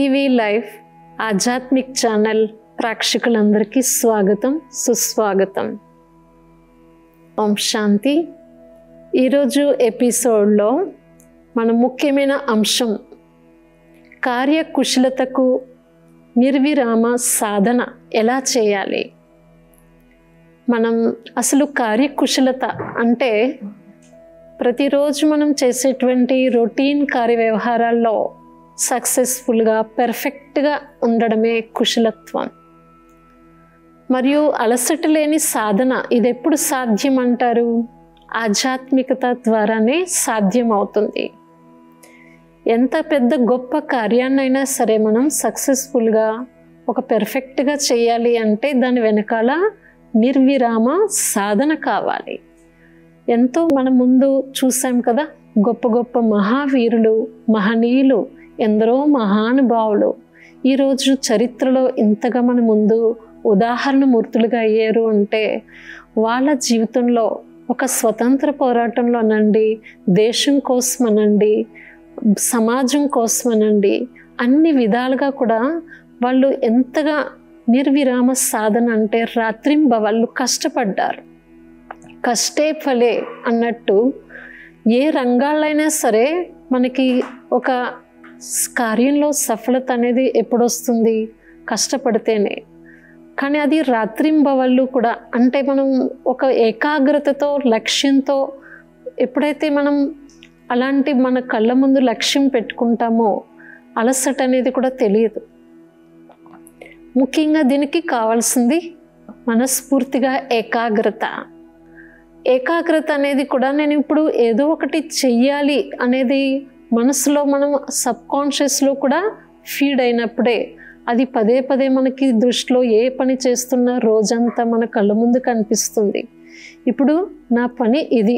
TV live ఆధ్యాత్మిక్ channel ప్రేక్షకులందరికీ స్వాగతం సుస్వాగతం. ఓం శాంతి. ఈరోజు ఎపిసోడ్లో మన ముఖ్యమైన అంశం కార్యకుశలతకు నిర్విరామ సాధన ఎలా చేయాలి. మనం అసలు కార్యకుశలత అంటే ప్రతిరోజు మనం చేసేటువంటి రొటీన్ కార్య వ్యవహారాల్లో సక్సెస్ఫుల్గా పర్ఫెక్ట్గా ఉండడమే కుశలత్వం. మరియు అలసట లేని సాధన ఇది ఎప్పుడు సాధ్యం అంటారు? ఆధ్యాత్మికత ద్వారానే సాధ్యం అవుతుంది. ఎంత పెద్ద గొప్ప కార్యాన్నైనా సరే మనం సక్సెస్ఫుల్గా ఒక పర్ఫెక్ట్గా చేయాలి అంటే దాని వెనకాల నిర్విరామ సాధన కావాలి. ఎంతో మన ముందు చూసాం కదా, గొప్ప గొప్ప మహావీరులు మహనీయులు ఎందరో మహానుభావులు ఈరోజు చరిత్రలో ఇంతగా మన ముందు ఉదాహరణ మూర్తులుగా అయ్యారు అంటే వాళ్ళ జీవితంలో ఒక స్వతంత్ర పోరాటంలోనండి, దేశం కోసమనండి, సమాజం కోసమనండి, అన్ని విధాలుగా కూడా వాళ్ళు ఎంతగా నిర్విరామ సాధన అంటే రాత్రింబవళ్ళు కష్టపడ్డారు. కష్టే ఫలే అన్నట్టు ఏ రంగాలైనా సరే మనకి ఒక కార్యంలో సఫలత అనేది ఎప్పుడొస్తుంది? కష్టపడితేనే. కానీ అది రాత్రింబవళ్ళు కూడా అంటే మనం ఒక ఏకాగ్రతతో లక్ష్యంతో ఎప్పుడైతే మనం అలాంటి మన కళ్ళ ముందు లక్ష్యం పెట్టుకుంటామో అలసట అనేది కూడా తెలియదు. ముఖ్యంగా దీనికి కావాల్సింది మనస్ఫూర్తిగా ఏకాగ్రత. ఏకాగ్రత అనేది కూడా నేను ఇప్పుడు ఏదో ఒకటి చెయ్యాలి అనేది మనసులో మనం సబ్కాన్షియస్లో కూడా ఫీడ్ అయినప్పుడే అది పదే పదే మనకి దృష్టిలో ఏ పని చేస్తున్నా రోజంతా మన కళ్ళ ముందు కనిపిస్తుంది. ఇప్పుడు నా పని ఇది,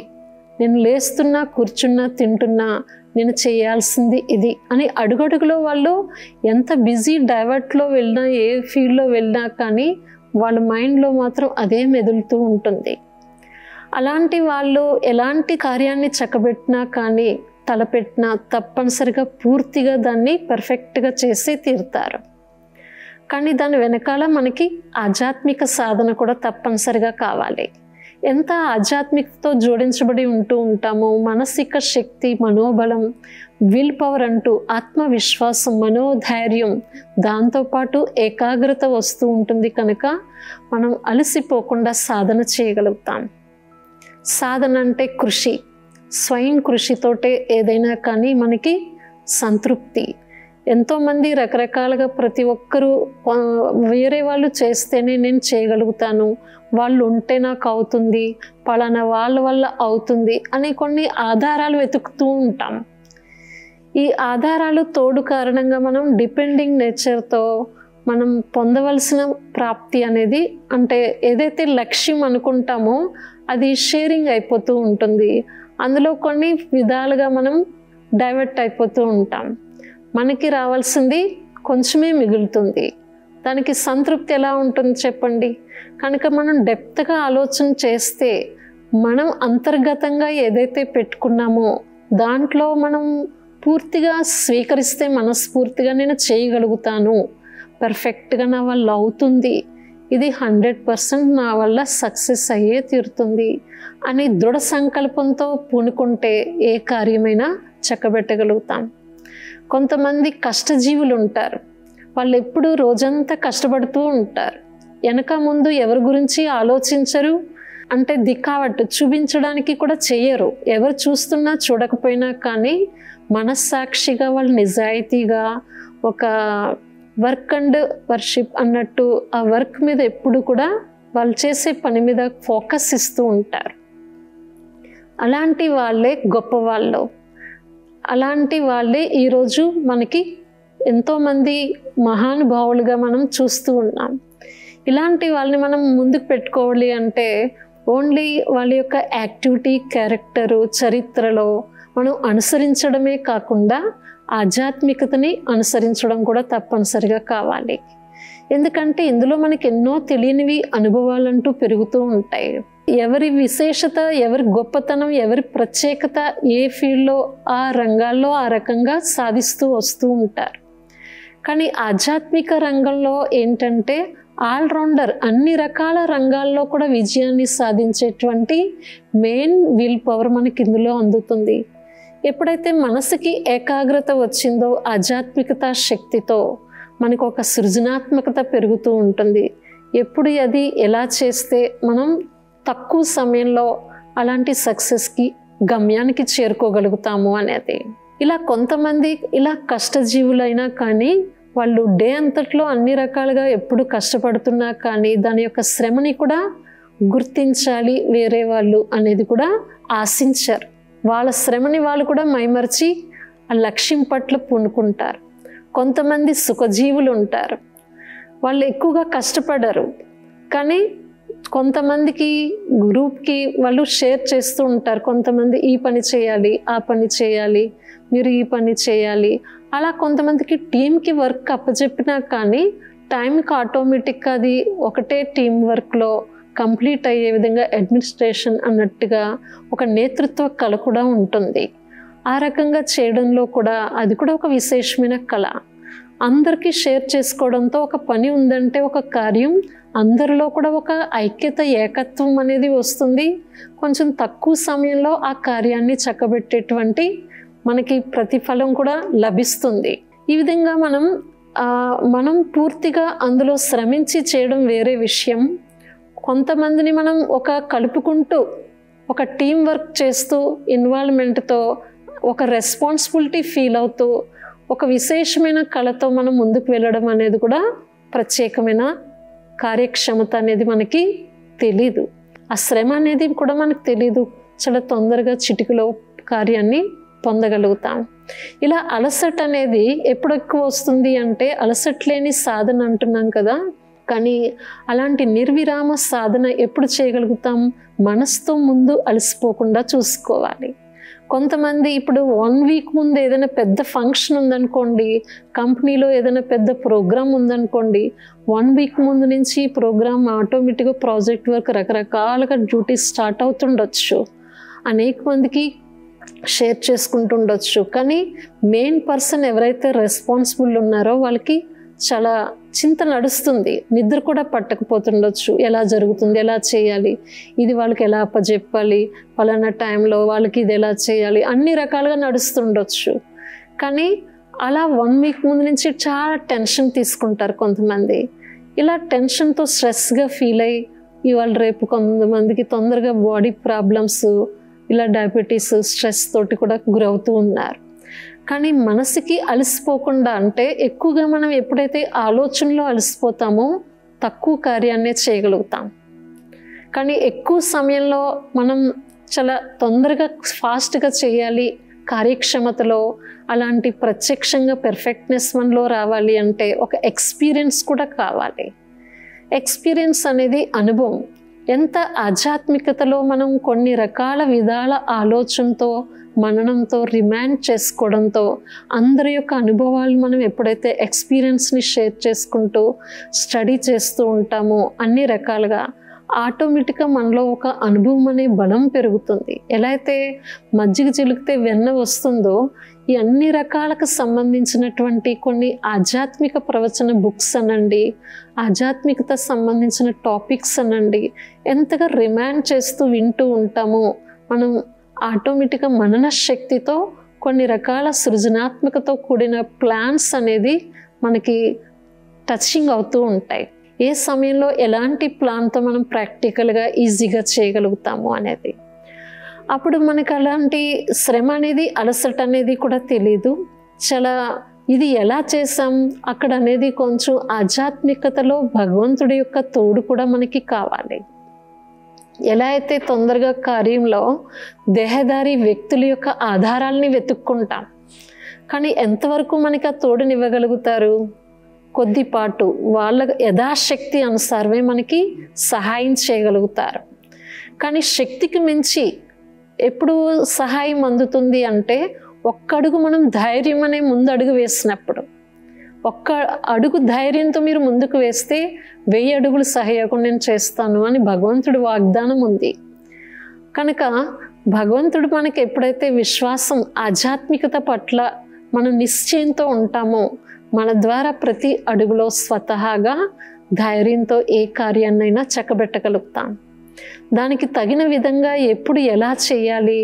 నేను లేస్తున్నా కూర్చున్నా తింటున్నా నేను చేయాల్సింది ఇది అని అడుగడుగులో వాళ్ళు ఎంత బిజీ డైవర్ట్లో వెళ్ళినా ఏ ఫీల్డ్లో వెళ్ళినా కానీ వాళ్ళ మైండ్లో మాత్రం అదే మెదులుతూ ఉంటుంది. అలాంటి వాళ్ళు ఎలాంటి కార్యాన్ని చక్కబెట్టినా కానీ తలపెట్టినా తప్పనిసరిగా పూర్తిగా దాన్ని పర్ఫెక్ట్గా చేసి తీరుతారు. కానీ దాని వెనకాల మనకి ఆధ్యాత్మిక సాధన కూడా తప్పనిసరిగా కావాలి. ఎంత ఆధ్యాత్మికతతో జోడించబడి ఉంటూ ఉంటామో మానసిక శక్తి, మనోబలం, విల్ పవర్ అంటూ ఆత్మవిశ్వాసం, మనోధైర్యం, దాంతోపాటు ఏకాగ్రత వస్తూ ఉంటుంది కనుక మనం అలసిపోకుండా సాధన చేయగలుగుతాం. సాధన అంటే కృషి, స్వయం కృషితోటే ఏదైనా కానీ మనకి సంతృప్తి. ఎంతోమంది రకరకాలుగా ప్రతి ఒక్కరూ వేరే వాళ్ళు చేస్తేనే నేను చేయగలుగుతాను, వాళ్ళు ఉంటే నాకు అవుతుంది, పలానా వాళ్ళ వల్ల అవుతుంది అని కొన్ని ఆధారాలు వెతుకుతూ ఉంటాం. ఈ ఆధారాలు తోడు కారణంగా మనం డిపెండింగ్ నేచర్తో మనం పొందవలసిన ప్రాప్తి అనేది అంటే ఏదైతే లక్ష్యం అనుకుంటామో అది షేరింగ్ అయిపోతూ ఉంటుంది. అందులో కొన్ని విధాలుగా మనం డైవర్ట్ అయిపోతూ ఉంటాం. మనకి రావాల్సింది కొంచెమే మిగులుతుంది. దానికి సంతృప్తి ఎలా ఉంటుంది చెప్పండి? కనుక మనం డెప్త్గా ఆలోచన చేస్తే మనం అంతర్గతంగా ఏదైతే పెట్టుకున్నామో దాంట్లో మనం పూర్తిగా స్వీకరిస్తే మనస్ఫూర్తిగా నేను చేయగలుగుతాను, పర్ఫెక్ట్గా నా వల్ల అవుతుంది, ఇది 100% నా వల్ల సక్సెస్ అయ్యే తీరుతుంది అని దృఢ సంకల్పంతో పూనుకుంటే ఏ కార్యమైనా చక్కబెట్టగలుగుతాం. కొంతమంది కష్టజీవులు ఉంటారు. వాళ్ళు ఎప్పుడూ రోజంతా కష్టపడుతూ ఉంటారు. వెనక ముందు ఎవరి గురించి ఆలోచించరు, అంటే దిక్కావట్టు చూపించడానికి కూడా చెయ్యరు. ఎవరు చూస్తున్నా చూడకపోయినా కానీ మనస్సాక్షిగా వాళ్ళు నిజాయితీగా ఒక వర్క్ అండ్ వర్షిప్ అన్నట్టు ఆ వర్క్ మీద ఎప్పుడు కూడా వాళ్ళు చేసే పని మీద ఫోకస్ ఇస్తూ ఉంటారు. అలాంటి వాళ్ళే గొప్పవాళ్ళు. అలాంటి వాళ్ళే ఈరోజు మనకి ఎంతోమంది మహానుభావులుగా మనం చూస్తూ ఉన్నాం. ఇలాంటి వాళ్ళని మనం ముందుకు పెట్టుకోవాలి అంటే ఓన్లీ వాళ్ళ యొక్క యాక్టివిటీ, క్యారెక్టరు, చరిత్రలో మనం అనుసరించడమే కాకుండా ఆధ్యాత్మికతని అనుసరించడం కూడా తప్పనిసరిగా కావాలి. ఎందుకంటే ఇందులో మనకి ఎన్నో తెలియనివి అనుభవాలంటూ పెరుగుతూ ఉంటాయి. ఎవరి విశేషత, ఎవరి గొప్పతనం, ఎవరి ప్రత్యేకత ఏ ఫీల్డ్లో ఆ రంగాల్లో ఆ రకంగా సాధిస్తూ వస్తూ ఉంటారు. కానీ ఆధ్యాత్మిక రంగంలో ఏంటంటే ఆల్రౌండర్, అన్ని రకాల రంగాల్లో కూడా విజయాన్ని సాధించేటువంటి మెయిన్ విల్ పవర్ మనకి ఇందులో అందుతుంది. ఎప్పుడైతే మనసుకి ఏకాగ్రత వచ్చిందో ఆధ్యాత్మికత శక్తితో మనకు ఒక సృజనాత్మకత పెరుగుతూ ఉంటుంది. ఎప్పుడు అది ఎలా చేస్తే మనం తక్కువ సమయంలో అలాంటి సక్సెస్కి గమ్యానికి చేరుకోగలుగుతాము అనేది. ఇలా కొంతమంది ఇలా కష్టజీవులైనా కానీ వాళ్ళు డే అంతట్లో అన్ని రకాలుగా ఎప్పుడు కష్టపడుతున్నా కానీ దాని యొక్క శ్రమని కూడా గుర్తించాలి వేరే వాళ్ళు అనేది కూడా ఆశించారు. వాళ్ళ శ్రమని వాళ్ళు కూడా మైమరిచి ఆ లక్ష్యం పట్ల పూనుకుంటారు. కొంతమంది సుఖజీవులు ఉంటారు, వాళ్ళు ఎక్కువగా కష్టపడరు కానీ కొంతమందికి గ్రూప్కి వాళ్ళు షేర్ చేస్తూ ఉంటారు. కొంతమంది ఈ పని చేయాలి, ఆ పని చేయాలి, మీరు ఈ పని చేయాలి. అలా కొంతమందికి టీంకి వర్క్ అప్పచెప్పినా కానీ టైంకి ఆటోమేటిక్గా అది ఒకటే టీం వర్క్లో కంప్లీట్ అయ్యే విధంగా అడ్మినిస్ట్రేషన్ అన్నట్టుగా ఒక నేతృత్వ కళ కూడా ఉంటుంది. ఆ రకంగా చేయడంలో కూడా అది కూడా ఒక విశేషమైన కళ. అందరికీ షేర్ చేసుకోవడంతో ఒక పని ఉందంటే ఒక కార్యం అందరిలో కూడా ఒక ఐక్యత, ఏకత్వం అనేది వస్తుంది. కొంచెం తక్కువ సమయంలో ఆ కార్యాన్ని చక్కబెట్టేటువంటి మనకి ప్రతిఫలం కూడా లభిస్తుంది. ఈ విధంగా మనం పూర్తిగా అందులో శ్రమించి చేయడం వేరే విషయం. కొంతమందిని మనం ఒక కలుపుకుంటూ ఒక టీం వర్క్ చేస్తూ ఇన్వాల్వ్మెంట్తో ఒక రెస్పాన్సిబిలిటీ ఫీల్ అవుతూ ఒక విశేషమైన కళతో మనం ముందుకు వెళ్ళడం అనేది కూడా ప్రత్యేకమైన కార్యక్షమత అనేది మనకి తెలీదు. ఆ శ్రమ అనేది కూడా మనకు తెలీదు. చాలా తొందరగా చిటికలో కార్యాన్ని పొందగలుగుతాం. ఇలా అలసట అనేది ఎప్పుడు ఎక్కువ వస్తుంది అంటే అలసట లేని సాధన అంటున్నాం కదా, కానీ అలాంటి నిర్విరామ సాధన ఎప్పుడు చేయగలుగుతాం? మనసుతో ముందు అలసిపోకుండా చూసుకోవాలి. కొంతమంది ఇప్పుడు 1 వీక్ ముందు ఏదైనా పెద్ద ఫంక్షన్ ఉందనుకోండి, కంపెనీలో ఏదైనా పెద్ద ప్రోగ్రామ్ ఉందనుకోండి, 1 వీక్ ముందు నుంచి ప్రోగ్రామ్ ఆటోమేటిక్గా ప్రాజెక్ట్ వర్క్ రకరకాలుగా డ్యూటీస్ స్టార్ట్ అవుతుండొచ్చు, అనేక మందికి షేర్ చేసుకుంటుండొచ్చు. కానీ మెయిన్ పర్సన్ ఎవరైతే రెస్పాన్సిబుల్ ఉన్నారో వాళ్ళకి చాలా చింత నడుస్తుంది, నిద్ర కూడా పట్టకపోతుండొచ్చు. ఎలా జరుగుతుంది, ఎలా చేయాలి, ఇది వాళ్ళకి ఎలా అప్పచెప్పాలి, పలానా టైంలో వాళ్ళకి ఇది ఎలా చేయాలి, అన్ని రకాలుగా నడుస్తుండొచ్చు. కానీ అలా 1 వీక్ ముందు నుంచి చాలా టెన్షన్ తీసుకుంటారు కొంతమంది. ఇలా టెన్షన్తో స్ట్రెస్గా ఫీల్ అయ్యి ఇవాళ రేపు కొంతమందికి తొందరగా బాడీ ప్రాబ్లమ్స్, ఇలా డయాబెటీస్, స్ట్రెస్ తోటి కూడా గురవుతూ ఉన్నారు. కానీ మనసుకి అలసిపోకుండా, అంటే ఎక్కువగా మనం ఎప్పుడైతే ఆలోచనలో అలసిపోతామో తక్కువ కార్యాన్నే చేయగలుగుతాం. కానీ ఎక్కువ సమయంలో మనం చాలా తొందరగా ఫాస్ట్గా చేయాలి, కార్యక్షమతలో అలాంటి ప్రత్యక్షంగా పెర్ఫెక్ట్నెస్ మనలో రావాలి అంటే ఒక ఎక్స్పీరియన్స్ కూడా కావాలి. ఎక్స్పీరియన్స్ అనేది అనుభవం. ఎంత ఆధ్యాత్మికతలో మనం కొన్ని రకాల విధాల ఆలోచనతో, మననంతో, రిమాండ్ చేసుకోవడంతో అందరి యొక్క అనుభవాలు మనం ఎప్పుడైతే ఎక్స్పీరియన్స్ని షేర్ చేసుకుంటూ స్టడీ చేస్తూ ఉంటామో అన్ని రకాలుగా ఆటోమేటిక్గా మనలో ఒక అనుభవం అనే బలం పెరుగుతుంది. ఎలా అయితే మజ్జిగ చిలికితే వెన్న వస్తుందో, ఈ అన్ని రకాలకు సంబంధించినటువంటి కొన్ని ఆధ్యాత్మిక ప్రవచన బుక్స్ అనండి, ఆధ్యాత్మికత సంబంధించిన టాపిక్స్ అనండి, ఎంతగా రిమాండ్ చేస్తూ వింటూ ఉంటామో మనం ఆటోమేటిక్గా మనన శక్తితో కొన్ని రకాల సృజనాత్మకతో కూడిన ప్లాన్స్ అనేది మనకి టచింగ్ అవుతూ ఉంటాయి. ఏ సమయంలో ఎలాంటి ప్లాన్తో మనం ప్రాక్టికల్గా ఈజీగా చేయగలుగుతాము అనేది. అప్పుడు మనకు అలాంటి శ్రమ అనేది, అలసట అనేది కూడా తెలీదు. చాలా ఇది ఎలా చేసాం అక్కడ అనేది కొంచెం ఆధ్యాత్మికతలో భగవంతుడి యొక్క తోడు కూడా మనకి కావాలి. ఎలా అయితే తొందరగా కార్యంలో దేహదారి వ్యక్తుల యొక్క ఆధారాలని వెతుక్కుంటాం, కానీ ఎంతవరకు మనకి ఆ తోడునివ్వగలుగుతారు? కొద్దిపాటు వాళ్ళ యథాశక్తి అనుసారమే మనకి సహాయం చేయగలుగుతారు. కానీ శక్తికి మించి ఎప్పుడు సహాయం అందుతుంది అంటే ఒక్క అడుగు మనం ధైర్యం అనే ముందు అడుగు వేసినప్పుడు. ఒక్క అడుగు ధైర్యంతో మీరు ముందుకు వేస్తే 1000 అడుగులు సహాయకుడు నేను చేస్తాను అని భగవంతుడి వాగ్దానం ఉంది. కనుక భగవంతుడు మనకి ఎప్పుడైతే విశ్వాసం, ఆధ్యాత్మికత పట్ల మనం నిశ్చయంతో ఉంటామో మన ద్వారా ప్రతి అడుగులో స్వతహాగా ధైర్యంతో ఏ కార్యాన్నైనా చక్కబెట్టగలుగుతాం. దానికి తగిన విధంగా ఎప్పుడు ఎలా చేయాలి,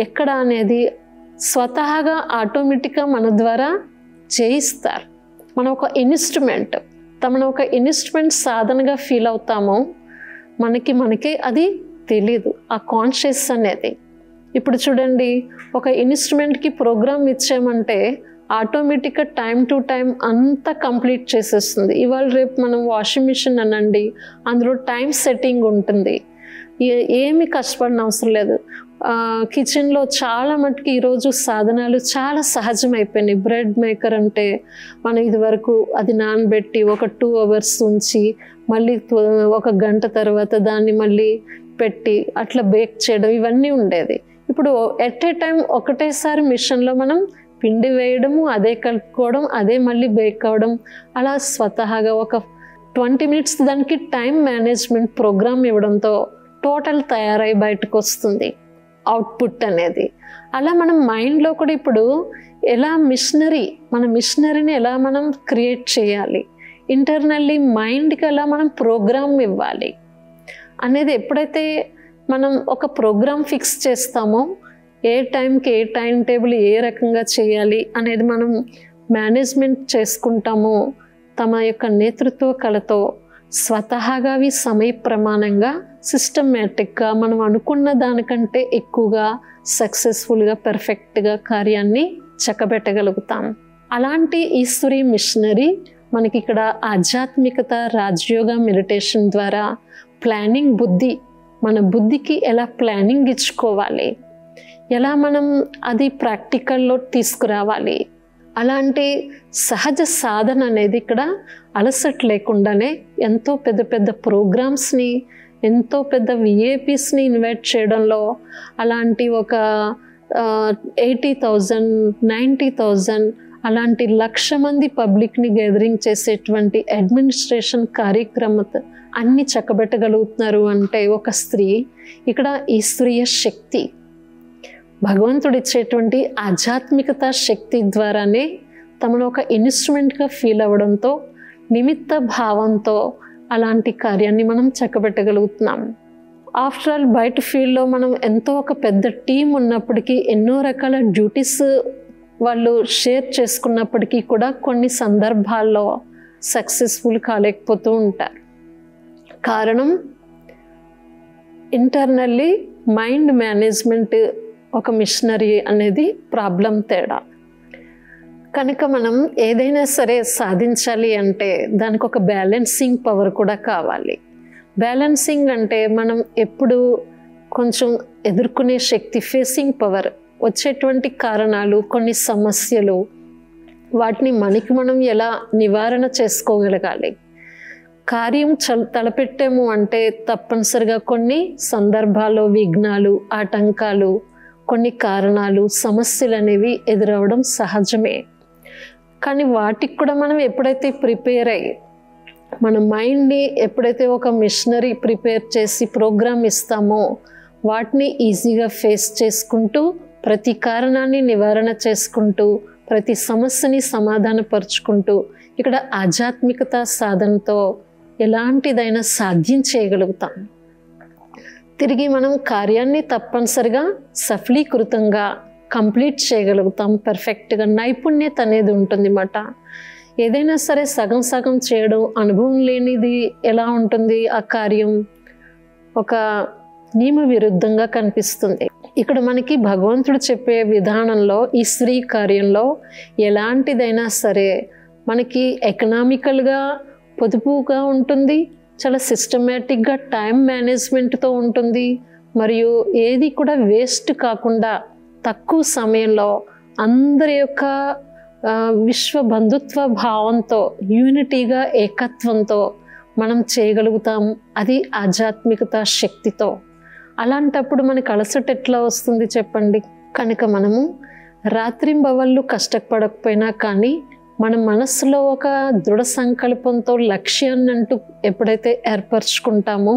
ఎక్కడ అనేది స్వతహాగా ఆటోమేటిక్గా మన ద్వారా చేయిస్తారు. మనం ఒక ఇన్స్ట్రుమెంట్, తమను ఒక ఇన్స్ట్రుమెంట్ సాధనగా ఫీల్ అవుతామో మనకే అది తెలీదు, ఆ కాన్షియస్ అనేది. ఇప్పుడు చూడండి, ఒక ఇన్స్ట్రుమెంట్కి ప్రోగ్రామ్ ఇచ్చామంటే ఆటోమేటిక్గా టైం టు టైం అంతా కంప్లీట్ చేసేస్తుంది. ఇవాళ రేపు మనం వాషింగ్ మిషన్ అనండి, అందులో టైం సెట్టింగ్ ఉంటుంది, ఏమీ కష్టపడిన అవసరం లేదు. కిచెన్లో చాలా మటుకు ఈరోజు సాధనాలు చాలా సహజమైపోయినాయి. బ్రెడ్ మేకర్ అంటే మనం ఇదివరకు అది నానబెట్టి ఒక 2 hours ఉంచి మళ్ళీ 1 గంట తర్వాత దాన్ని మళ్ళీ పెట్టి అట్లా బేక్ చేయడం ఇవన్నీ ఉండేది. ఇప్పుడు ఎట్ ఏ టైం ఒకటేసారి మిషన్లో మనం పిండి వేయడము, అదే కలుపుకోవడం, అదే మళ్ళీ బేక్ అవ్వడం, అలా స్వతహాగా ఒక 20 minutes దానికి టైం మేనేజ్మెంట్ ప్రోగ్రామ్ ఇవ్వడంతో టోటల్ తయారై బయటకు వస్తుంది అవుట్పుట్ అనేది. అలా మనం మైండ్లో కూడా ఇప్పుడు ఎలా మన మిషనరీని ఎలా మనం క్రియేట్ చేయాలి, ఇంటర్నల్లీ మైండ్కి ఎలా మనం ప్రోగ్రామ్ ఇవ్వాలి అనేది ఎప్పుడైతే మనం ఒక ప్రోగ్రామ్ ఫిక్స్ చేస్తామో, ఏ టైంకి ఏ టైం టేబుల్ ఏ రకంగా చేయాలి అనేది మనం మేనేజ్మెంట్ చేసుకుంటామో, తమ యొక్క నేతృత్వ కళతో స్వతహాగా అవి సమయ ప్రమాణంగా సిస్టమేటిక్గా మనం అనుకున్న దానికంటే ఎక్కువగా సక్సెస్ఫుల్గా పర్ఫెక్ట్గా కార్యాన్ని చక్కబెట్టగలుగుతాం. అలాంటి ఈశ్వరీ మిషనరీ మనకి ఇక్కడ ఆధ్యాత్మికత, రాజయోగ మెడిటేషన్ ద్వారా ప్లానింగ్ బుద్ధి, మన బుద్ధికి ఎలా ప్లానింగ్ ఇచ్చుకోవాలి, ఎలా మనం అది ప్రాక్టికల్లో తీసుకురావాలి, అలాంటి సహజ సాధన అనేది ఇక్కడ అలసట లేకుండానే ఎంతో పెద్ద పెద్ద ప్రోగ్రామ్స్ని, ఎంతో పెద్ద విఏపీస్ని ఇన్వైట్ చేయడంలో, అలాంటి ఒక 80,000 90,000 అలాంటి 1,00,000 మంది పబ్లిక్ని గ్యాదరింగ్ చేసేటువంటి అడ్మినిస్ట్రేషన్ కార్యక్రమం అన్ని చక్కబెట్టగలుగుతున్నారు అంటే ఒక స్త్రీ, ఇక్కడ ఈ స్త్రీయ శక్తి, భగవంతుడు ఇచ్చేటువంటి ఆధ్యాత్మికత శక్తి ద్వారానే తమను ఒక ఇన్స్ట్రుమెంట్గా ఫీల్ అవ్వడంతో, నిమిత్త భావంతో అలాంటి కార్యాన్ని మనం చక్కబెట్టగలుగుతున్నాం. ఆఫ్టర్ ఆల్ బయట ఫీల్డ్లో మనం ఎంతో ఒక పెద్ద టీం ఉన్నప్పటికీ, ఎన్నో రకాల డ్యూటీస్ వాళ్ళు షేర్ చేసుకున్నప్పటికీ కూడా కొన్ని సందర్భాల్లో సక్సెస్ఫుల్ కాలేకపోతూ ఉంటారు. కారణం ఇంటర్నల్లీ మైండ్ మేనేజ్మెంట్ ఒక మిషనరీ అనేది ప్రాబ్లం తేడా. కనుక మనం ఏదైనా సరే సాధించాలి అంటే దానికి ఒక బ్యాలెన్సింగ్ పవర్ కూడా కావాలి. బ్యాలెన్సింగ్ అంటే మనం ఎప్పుడు కొంచెం ఎదుర్కొనే శక్తి, ఫేసింగ్ పవర్, వచ్చేటువంటి కారణాలు, కొన్ని సమస్యలు, వాటిని మనం ఎలా నివారణ చేసుకోగలగాలి. కార్యం తలపెట్టాము అంటే తప్పనిసరిగా కొన్ని సందర్భాల్లో విఘ్నాలు, ఆటంకాలు, కొన్ని కారణాలు, సమస్యలు అనేవి ఎదురవడం సహజమే. కానీ వాటికి కూడా మనం ఎప్పుడైతే ప్రిపేర్ అయ్యి, మన మైండ్ని ఎప్పుడైతే ఒక మిషనరీ ప్రిపేర్ చేసి ప్రోగ్రామ్ ఇస్తామో, వాటిని ఈజీగా ఫేస్ చేసుకుంటూ, ప్రతి కారణాన్ని నివారణ చేసుకుంటూ, ప్రతి సమస్యని సమాధానపరుచుకుంటూ, ఇక్కడ ఆధ్యాత్మికత సాధనతో ఎలాంటిదైనా సాధ్యం చేయగలుగుతాం. తిరిగి మనం కార్యాన్ని తప్పనిసరిగా సఫలీకృతంగా కంప్లీట్ చేయగలుగుతాం. పర్ఫెక్ట్గా నైపుణ్యత అనేది ఉంటుంది అన్నమాట. ఏదైనా సరే సగం సగం చేయడం, అనుభవం లేనిది ఎలా ఉంటుంది ఆ కార్యం, ఒక నియమ విరుద్ధంగా కనిపిస్తుంది. ఇక్కడ మనకి భగవంతుడు చెప్పే విధానంలో ఈ స్త్రీ కార్యంలో ఎలాంటిదైనా సరే మనకి ఎకనామికల్గా పొదుపుగా ఉంటుంది, చాలా సిస్టమేటిక్గా టైం మేనేజ్మెంట్తో ఉంటుంది, మరియు ఏది కూడా వేస్ట్ కాకుండా తక్కువ సమయంలో అందరి యొక్క విశ్వ బంధుత్వ భావంతో, యూనిటీగా, ఏకత్వంతో మనం చేయగలుగుతాం. అది ఆధ్యాత్మికత శక్తితో. అలాంటప్పుడు మనకి అలసట ఎట్లా వస్తుంది చెప్పండి? కనుక మనము రాత్రింబవళ్ళు కష్టపడకపోయినా కానీ మన మనస్సులో ఒక దృఢ సంకల్పంతో లక్ష్యాన్ని అంటూ ఎప్పుడైతే ఏర్పరచుకుంటామో,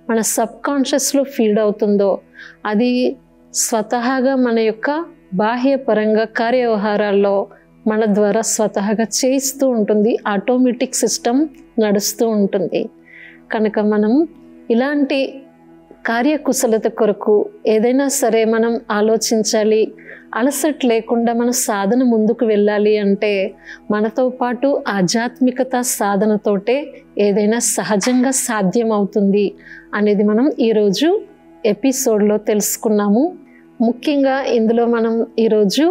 మన సబ్కాన్షియస్లో ఫీడ్ అవుతుందో, అది స్వతహాగా మన యొక్క బాహ్యపరంగా కార్యవ్యవహారాల్లో మన ద్వారా స్వతహాగా చేయిస్తూ ఉంటుంది. ఆటోమేటిక్ సిస్టమ్ నడుస్తూ ఉంటుంది. కనుక మనం ఇలాంటి కార్యకుశలత కొరకు ఏదైనా సరే మనం ఆలోచించాలి, అలసట లేకుండా మన సాధన ముందుకు వెళ్ళాలి అంటే మనతో పాటు ఆధ్యాత్మికత సాధనతోటే ఏదైనా సహజంగా సాధ్యం అవుతుంది అనేది మనం ఈరోజు ఎపిసోడ్లో తెలుసుకున్నాము. ముఖ్యంగా ఇందులో మనం ఈరోజు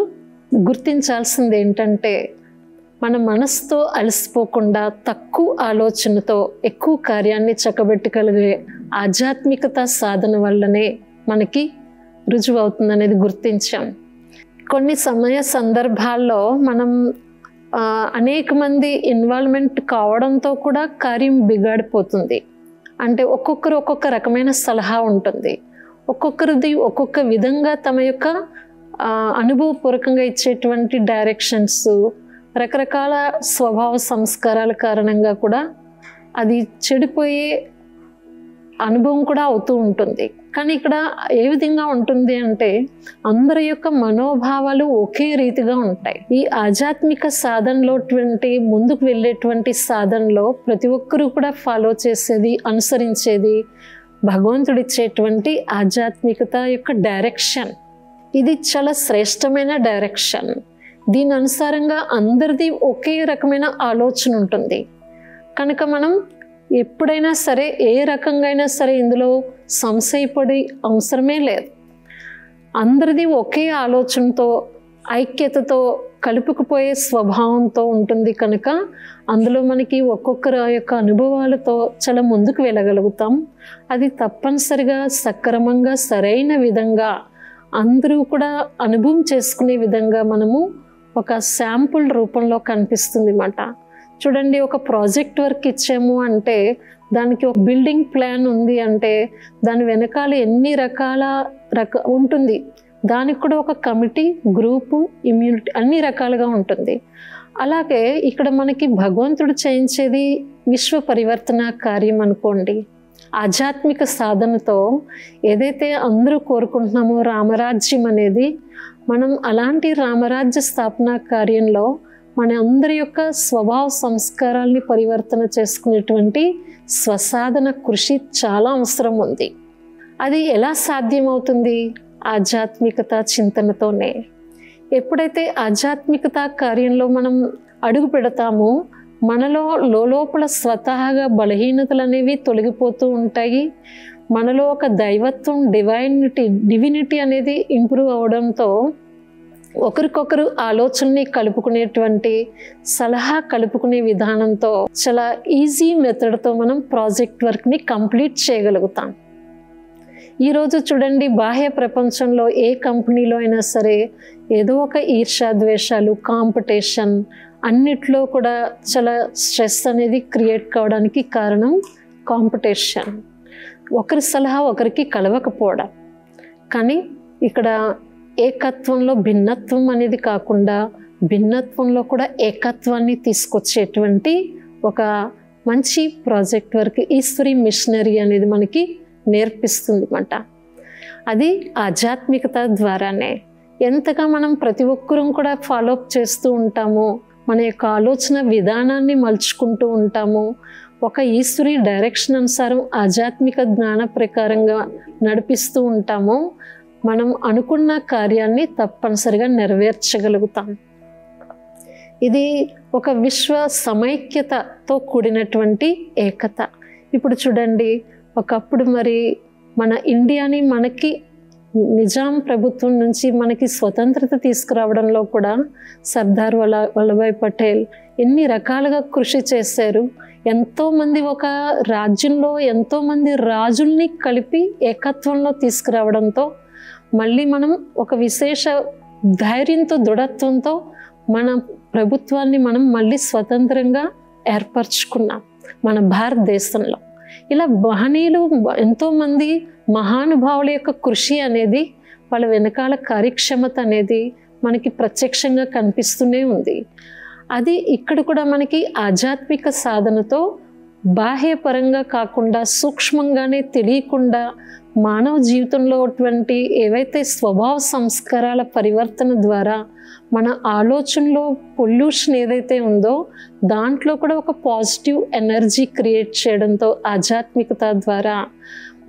గుర్తించాల్సింది ఏంటంటే, మన మనసుతో అలసిపోకుండా తక్కువ ఆలోచనతో ఎక్కువ కార్యాన్ని చక్కబెట్టగలిగే ఆధ్యాత్మికత సాధన వల్లనే మనకి రుజువు అవుతుంది అనేది గుర్తించాం. కొన్ని సందర్భాల్లో మనం అనేక మంది ఇన్వాల్వ్మెంట్ కావడంతో కూడా కార్యం బిగాడిపోతుంది. అంటే ఒక్కొక్కరు ఒక్కొక్క రకమైన సలహా ఉంటుంది. ఒక్కొక్కరిది ఒక్కొక్క విధంగా తమ యొక్క అనుభవపూర్వకంగా ఇచ్చేటువంటి డైరెక్షన్స్, రకరకాల స్వభావ సంస్కారాల కారణంగా కూడా అది చెడిపోయే అనుభవం కూడా అవుతూ ఉంటుంది. కానీ ఇక్కడ ఏ విధంగా ఉంటుంది అంటే, అందరి యొక్క మనోభావాలు ఒకే రీతిగా ఉంటాయి. ఈ ఆధ్యాత్మిక సాధనలో ముందుకు వెళ్ళేటువంటి సాధనలో ప్రతి ఒక్కరూ కూడా ఫాలో చేసేది, అనుసరించేది భగవంతుడిచ్చేటువంటి ఆధ్యాత్మికత యొక్క డైరెక్షన్. ఇది చాలా శ్రేష్టమైన డైరెక్షన్. దీని అనుసారంగా అందరిది ఒకే రకమైన ఆలోచన ఉంటుంది. కనుక మనం ఎప్పుడైనా సరే ఏ రకంగా అయినా సరే ఇందులో సంశయపడి అవసరమే లేదు. అందరిది ఒకే ఆలోచనతో, ఐక్యతతో, కలుపుకుపోయే స్వభావంతో ఉంటుంది. కనుక అందులో మనకి ఒక్కొక్కరి యొక్క అనుభవాలతో చాలా ముందుకు వెళ్ళగలుగుతాం. అది తప్పనిసరిగా సక్రమంగా సరైన విధంగా అందరూ కూడా అనుభవం చేసుకునే విధంగా మనము ఒక శాంపుల్ రూపంలో కనిపిస్తుంది అన్నమాట. చూడండి, ఒక ప్రాజెక్ట్ వర్క్ ఇచ్చాము అంటే దానికి ఒక బిల్డింగ్ ప్లాన్ ఉంది అంటే దాని వెనకాల ఎన్ని రకాల ఉంటుంది. దానికి కూడా ఒక కమిటీ, గ్రూపు, ఇమ్యూనిటీ అన్ని రకాలుగా ఉంటుంది. అలాగే ఇక్కడ మనకి భగవంతుడు చేయించేది విశ్వ పరివర్తన కార్యం అనుకోండి. ఆధ్యాత్మిక సాధనతో ఏదైతే అందరూ కోరుకుంటున్నామో రామరాజ్యం అనేది, మనం అలాంటి రామరాజ్య స్థాపన కార్యంలో మన అందరి యొక్క స్వభావ సంస్కారాల్ని పరివర్తన చేసుకునేటువంటి స్వసాధన కృషి చాలా అవసరం ఉంది. అది ఎలా సాధ్యమవుతుంది? ఆధ్యాత్మికత చింతనతోనే. ఎప్పుడైతే ఆధ్యాత్మికత కార్యంలో మనం అడుగు పెడతామో మనలో లోపల స్వతహాగా బలహీనతలు అనేవి తొలగిపోతూ ఉంటాయి. మనలో ఒక దైవత్వం, డివినిటీ అనేది ఇంప్రూవ్ అవడంతో ఒకరికొకరు ఆలోచనని కలుపుకునేటువంటి సలహా కలుపుకునే విధానంతో చాలా ఈజీ మెథడ్తో మనం ప్రాజెక్ట్ వర్క్ని కంప్లీట్ చేయగలుగుతాం. ఈరోజు చూడండి, బాహ్య ప్రపంచంలో ఏ కంపెనీలో అయినా సరే ఏదో ఒక ఈర్ష్యాద్వేషాలు, కాంపిటీషన్ అన్నిట్లో కూడా చాలా స్ట్రెస్ అనేది క్రియేట్ కావడానికి కారణం కాంపిటీషన్. ఒకరి సలహా ఒకరికి కలవకపోవడం. కానీ ఇక్కడ ఏకత్వంలో భిన్నత్వం అనేది కాకుండా భిన్నత్వంలో కూడా ఏకత్వాన్ని తీసుకొచ్చేటువంటి ఒక మంచి ప్రాజెక్ట్ వర్క్ ఈశ్వరి మిషనరీ అనేది మనకి నేర్పిస్తుంది అన్నమాట. అది ఆధ్యాత్మికత ద్వారానే. ఎంతగా మనం ప్రతి ఒక్కరూ కూడా ఫాలోఅప్ చేస్తూ ఉంటామో, మన యొక్క ఆలోచన విధానాన్ని మలుచుకుంటూ ఉంటాము, ఒక ఈశ్వరి డైరెక్షన్ అనుసారం ఆధ్యాత్మిక జ్ఞాన ప్రకారంగా నడిపిస్తూ ఉంటామో, మనం అనుకున్న కార్యాన్ని తప్పనిసరిగా నెరవేర్చగలుగుతాం. ఇది ఒక విశ్వ సమైక్యతతో కూడినటువంటి ఏకత. ఇప్పుడు చూడండి, ఒకప్పుడు మరి మన ఇండియాని మనకి నిజాం ప్రభుత్వం నుంచి మనకి స్వతంత్రత తీసుకురావడంలో కూడా సర్దార్ వల్లభాయ్ పటేల్ ఎన్ని రకాలుగా కృషి చేశారు. ఎంతోమంది ఒక రాజ్యంలో ఎంతోమంది రాజుల్ని కలిపి ఏకత్వంలో తీసుకురావడంతో మళ్ళీ మనం ఒక విశేష ధైర్యంతో, దృఢత్వంతో మన ప్రభుత్వాన్ని మనం మళ్ళీ స్వతంత్రంగా ఏర్పరచుకున్నాం మన భారతదేశంలో. ఇలా మహనీయులు, ఎంతోమంది మహానుభావుల యొక్క కృషి అనేది, వాళ్ళ వెనకాల కార్యక్షమత అనేది మనకి ప్రత్యక్షంగా కనిపిస్తూనే ఉంది. అది ఇక్కడ కూడా మనకి ఆధ్యాత్మిక సాధనతో బాహ్యపరంగా కాకుండా సూక్ష్మంగానే తెలియకుండా మానవ జీవితంలో ఏవైతే స్వభావ సంస్కారాల పరివర్తన ద్వారా మన ఆలోచనలో పొల్యూషన్ ఏదైతే ఉందో దాంట్లో కూడా ఒక పాజిటివ్ ఎనర్జీ క్రియేట్ చేయడంతో ఆధ్యాత్మికత ద్వారా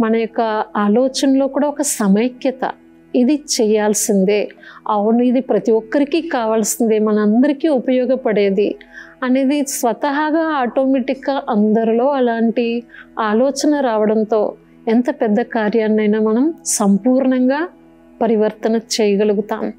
మన యొక్క ఆలోచనలో కూడా ఒక సమైక్యత, ఇది చేయాల్సిందే, అవును ఇది ప్రతి ఒక్కరికి కావాల్సిందే, మనందరికీ ఉపయోగపడేది అనేది స్వతహాగా ఆటోమేటిక్గా అందరిలో అలాంటి ఆలోచన రావడంతో ఎంత పెద్ద కార్యాన్నైనా మనం సంపూర్ణంగా పరివర్తన చేయగలుగుతాం.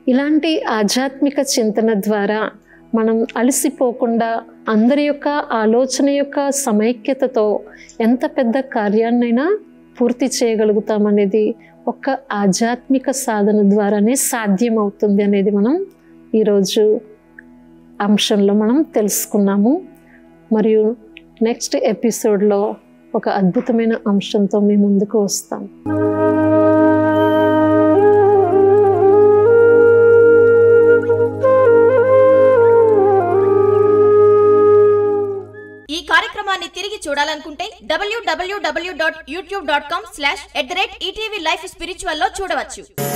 ఇలాంటి ఆధ్యాత్మిక చింతన ద్వారా మనం అలసిపోకుండా అందరి యొక్క ఆలోచన యొక్క సమైక్యతతో ఎంత పెద్ద కార్యాన్నైనా పూర్తి చేయగలుగుతాం అనేది ఒక ఆధ్యాత్మిక సాధన ద్వారానే సాధ్యమవుతుంది అనేది మనం ఈరోజు అంశంలో మనం తెలుసుకున్నాము. మరియు నెక్స్ట్ ఎపిసోడ్లో ఒక అద్భుతమైన అంశంతో మీ ముందుకు వస్తాం. ఈ కార్యక్రమాన్ని తిరిగి చూడాలనుకుంటే www.youtube.com/@ETV Life Spiritual లో చూడవచ్చు.